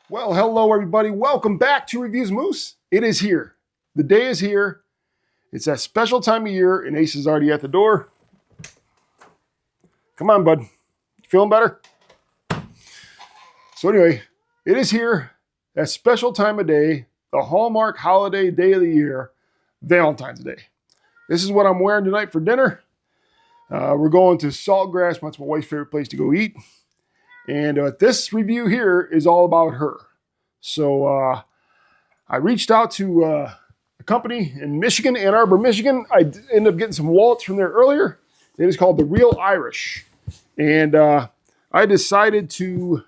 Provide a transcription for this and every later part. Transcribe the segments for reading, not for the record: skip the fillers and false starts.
Well, hello everybody. Welcome back to Reviews Moose. It is here. The day is here. It's that special time of year, and Ace is already at the door. Come on, bud. Feeling better? So anyway, it is here. That special time of day, the Hallmark holiday day of the year, Valentine's Day. This is what I'm wearing tonight for dinner. We're going to Saltgrass. That's my wife's favorite place to go eat. And this review here is all about her. So I reached out to a company in Michigan, Ann Arbor, Michigan. I ended up getting some wallets from there earlier. It is called The Real Irish. And I decided to,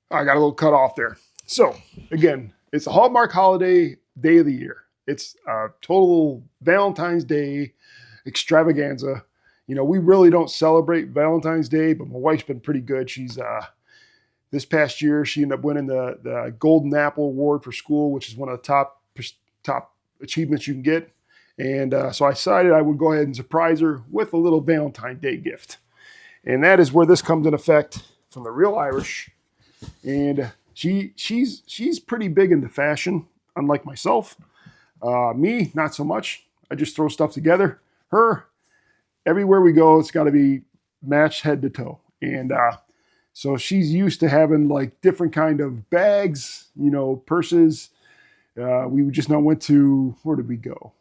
I got a little cut off there. So again, it's a Hallmark holiday day of the year. It's a total Valentine's Day extravaganza. You know, we really don't celebrate Valentine's Day, but my wife's been pretty good. She's this past year, she ended up winning the Golden Apple Award for school, which is one of the top achievements you can get. And so I decided I would go ahead and surprise her with a little Valentine's Day gift. And that is where this comes in effect from The Real Irish. And she's pretty big into fashion, unlike myself. Me, not so much. I just throw stuff together. Her, everywhere we go, it's got to be matched head to toe. And so she's used to having like different kind of bags, you know, purses. We just now went to, where did we go?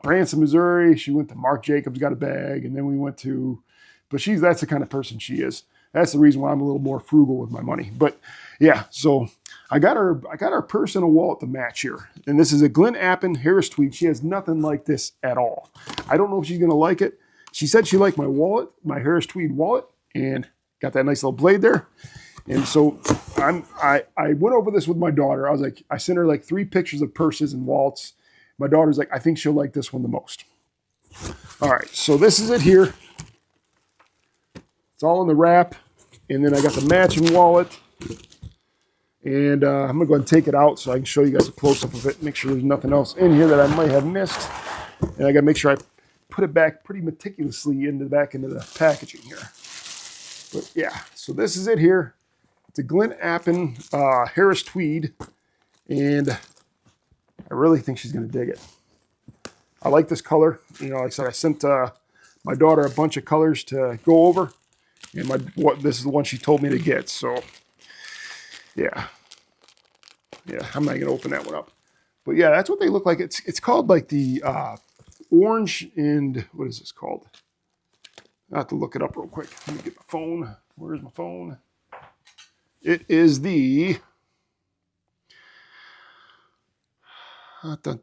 Branson, Missouri. She went to Marc Jacobs, got a bag. And then we went to, but that's the kind of person she is. That's the reason why I'm a little more frugal with my money. But yeah, so I got her purse and a wallet to match here. And this is a Glen Appin Harris Tweed. She has nothing like this at all. I don't know if she's going to like it. She said she liked my wallet, my Harris Tweed wallet, and got that nice little blade there. And so I went over this with my daughter. I sent her like 3 pictures of purses and wallets. My daughter's like, I think she'll like this one the most. All right, so this is it here. It's all in the wrap. And then I got the matching wallet. And I'm going to go ahead and take it out so I can show you guys a close-up of it. Make sure there's nothing else in here that I might have missed. And I got to make sure I put it back pretty meticulously into the packaging here. But yeah, so this is it here. It's a Glen Appin Harris Tweed. And I really think she's going to dig it. I like this color. You know, like I said, I sent my daughter a bunch of colors to go over. And this is the one she told me to get. So, yeah, I'm not gonna open that one up. But yeah, that's what they look like. It's called like the orange and what is this called? I have to look it up real quick. Let me get my phone. Where's my phone? It is the So what I'm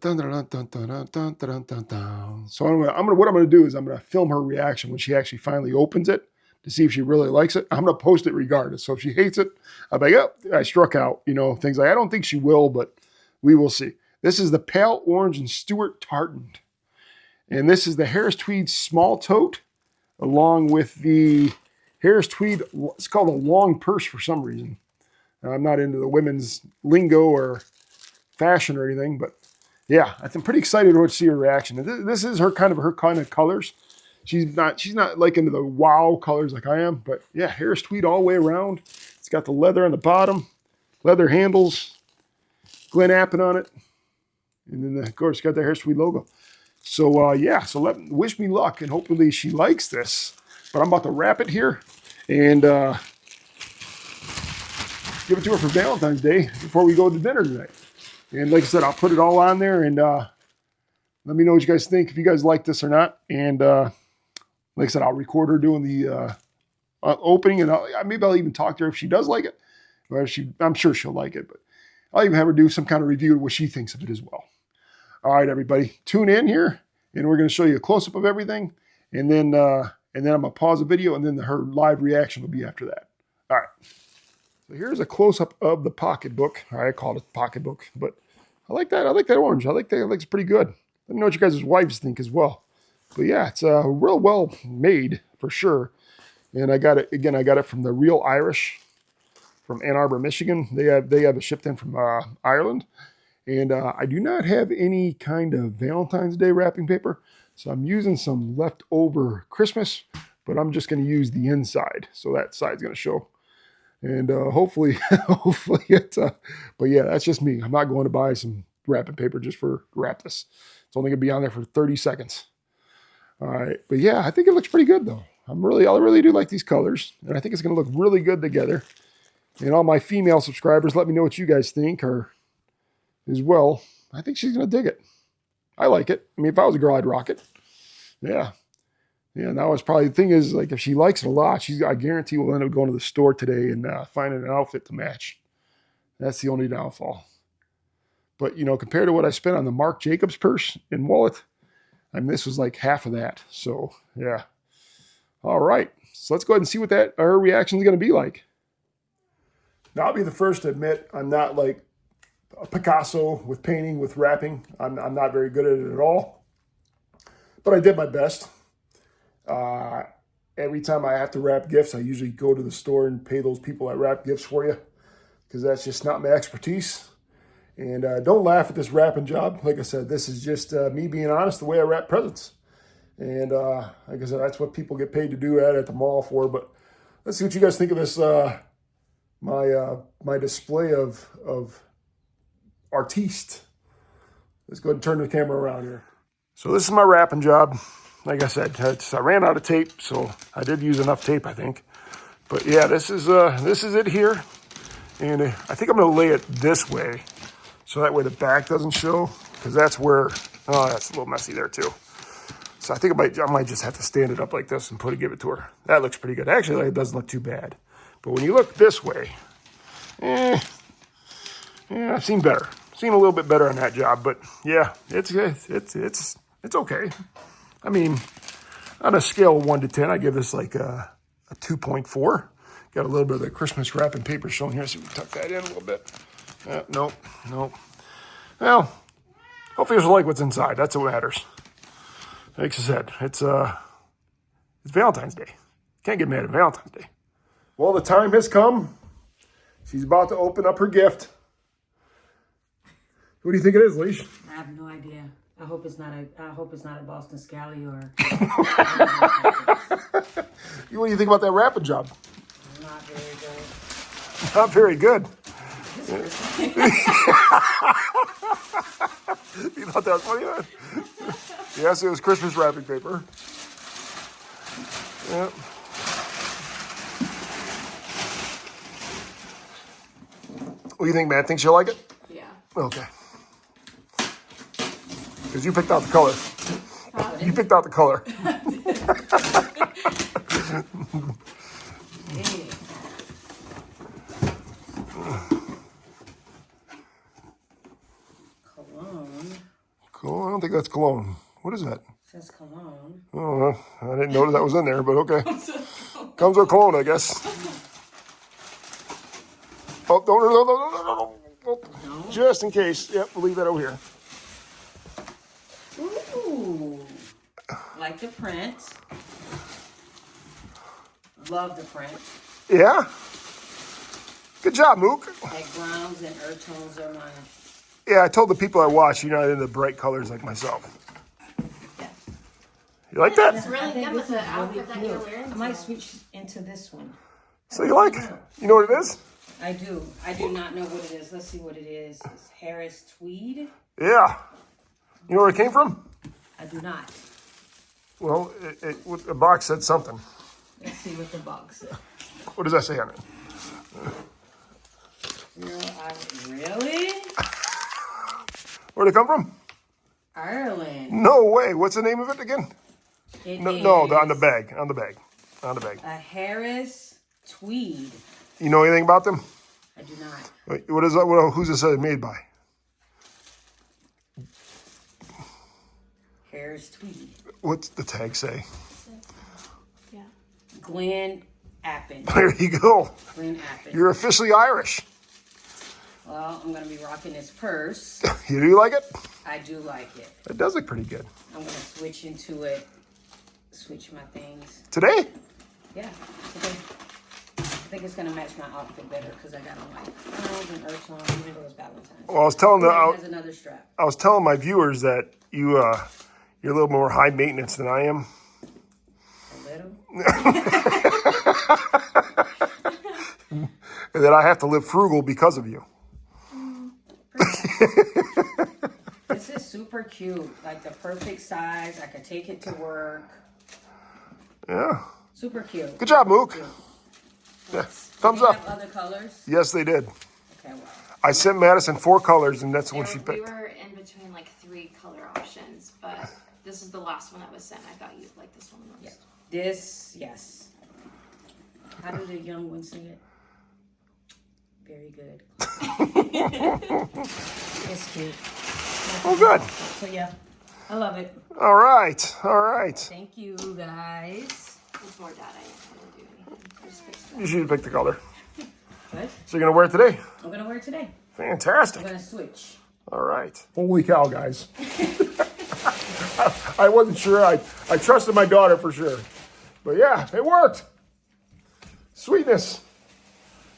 gonna do is I'm gonna film her reaction when she actually finally opens it, to see if she really likes it. I'm going to post it regardless. So if she hates it, I'll be like, oh, I struck out, you know, things like, I don't think she will, but we will see. This is the Pale Orange and Stuart Tartan. And this is the Harris Tweed Small Tote, along with the Harris Tweed, it's called a long purse for some reason. I'm not into the women's lingo or fashion or anything, but yeah, I'm pretty excited to see her reaction. This is her kind of colors. She's not like into the wow colors like I am, but yeah, Harris Tweed all the way around. It's got the leather on the bottom, leather handles, Glen Appin on it, and then of course got the Harris Tweed logo. So yeah, so wish me luck, and hopefully she likes this. But I'm about to wrap it here and give it to her for Valentine's Day before we go to dinner tonight. And like I said, I'll put it all on there, and let me know what you guys think, if you guys like this or not. And like I said, I'll record her doing the opening, and maybe I'll even talk to her if she does like it. Or I'm sure she'll like it, but I'll even have her do some kind of review of what she thinks of it as well. All right, everybody, tune in here, and we're going to show you a close-up of everything, and then I'm going to pause the video, and then her live reaction will be after that. All right. So here's a close-up of the pocketbook. I called it pocketbook, but I like that. I like that orange. I like that. It looks pretty good. Let me know what you guys' wives think as well. But yeah, it's real well made for sure. And I got it from The Real Irish from Ann Arbor, Michigan. They have it shipped in from Ireland. And I do not have any kind of Valentine's Day wrapping paper. So I'm using some leftover Christmas, but I'm just going to use the inside. So that side's going to show. And hopefully, hopefully it, but yeah, that's just me. I'm not going to buy some wrapping paper just for wrap this. It's only gonna be on there for 30 seconds. All right, but yeah, I think it looks pretty good though. I really do like these colors, and I think it's gonna look really good together. And all my female subscribers, let me know what you guys think, or as well. I think she's gonna dig it. I like it. I mean, if I was a girl, I'd rock it. Yeah. Yeah, now it's probably, the thing is, like, if she likes it a lot, I guarantee we'll end up going to the store today and finding an outfit to match. That's the only downfall. But, you know, compared to what I spent on the Marc Jacobs purse and wallet, I mean, this was like half of that. So, yeah. All right. So let's go ahead and see what our reaction is going to be like. Now, I'll be the first to admit I'm not like a Picasso with painting, with wrapping. I'm not very good at it at all. But I did my best. Every time I have to wrap gifts, I usually go to the store and pay those people that wrap gifts for you, because that's just not my expertise. And don't laugh at this wrapping job. Like I said, this is just me being honest, the way I wrap presents. And like I said, that's what people get paid to do at the mall for. But let's see what you guys think of this, my display of artiste. Let's go ahead and turn the camera around here. So this is my wrapping job. Like I said, I ran out of tape, so I did use enough tape, I think. But yeah, this is it here. And I think I'm going to lay it this way, so that way the back doesn't show, because that's where, oh, that's a little messy there too. So I think I might just have to stand it up like this and give it to her. That looks pretty good. Actually, it doesn't look too bad. But when you look this way, yeah, I've seen better. Seen a little bit better on that job, but yeah, it's okay. I mean, on a scale of 1 to 10, I give this like a 2.4. Got a little bit of the Christmas wrapping paper shown here, so we can tuck that in a little bit. Nope. Well, hopefully you'll like what's inside. That's what matters. Like I said, it's Valentine's Day. Can't get mad at Valentine's Day. Well, the time has come. She's about to open up her gift. What do you think it is, Leash? I have no idea. I hope it's not a Boston Scally or. What do you think about that wrapping job? Not very good. Not very good. You thought that was funny, man? Yes, it was Christmas wrapping paper. Yeah. What do you think, man? Think she'll like it? Yeah. Okay. Because you picked out the color. You picked out the color. Cologne. Cologne? I don't think that's cologne. What is that? It says cologne. Oh, I didn't know that was in there, but okay. Comes with cologne, I guess. Oh, no. Just in case. Yep, we'll leave that over here. Ooh. Like the print. Love the print. Yeah. Good job, Mook. Like browns and earth tones are mine. Yeah, I told the people I watch you're not into bright colors like myself. Yeah. You like that? It's really good with the outfit that you're wearing. I might switch into this one. So you like it? You know what it is? I do. I do not know what it is. Let's see what it is. It's Harris Tweed. Yeah. You know where it came from? I do not. Well, the box said something. Let's see what the box says. What does that say on it? Really? Where'd it come from? Ireland. No way. What's the name of it again? No, on the bag. On the bag. A Harris Tweed. You know anything about them? I do not. Wait, what is that? Who's it said made by? Harris Tweed. What's the tag say? Yeah. Glen Appin. There you go. Glen Appin. You're officially Irish. Well, I'm going to be rocking this purse. You do like it? I do like it. It does look pretty good. I'm going to switch into it. Switch my things. Today? Yeah, today. I think it's going to match my outfit better because I got on like pearls and earth tones, even though it's Valentine's. Well, I It has another strap. was telling my viewers that you're a little more high maintenance than I am. A little? and that I have to live frugal because of you. This is super cute. Like the perfect size. I could take it to work. Yeah. Super cute. Good job, Mook. Cute. Yeah. Do Thumbs you up. have other colors? Yes, they did. Okay, well. I sent Madison 4 colors, and that's what she We picked. were in between like 3 color options, but this is the last one that was sent. I thought you'd like this one the most. Yeah. This, yes. How do the young ones say it? Very good. It's cute. Oh, good. So yeah, I love it. All right. All right. Thank you guys. It's more data. I don't want to do anything. I just fixed it. You should pick the color. Good. So you're going to wear it today? I'm gonna wear it today. Fantastic. I'm gonna switch. All right. Holy cow, guys. I wasn't sure. I trusted my daughter for sure. But yeah, it worked. Sweetness.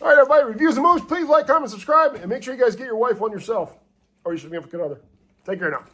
All right, everybody. Reviews and moves. Please like, comment, subscribe, and make sure you guys get your wife one yourself. Or you should be a good other. Take care now.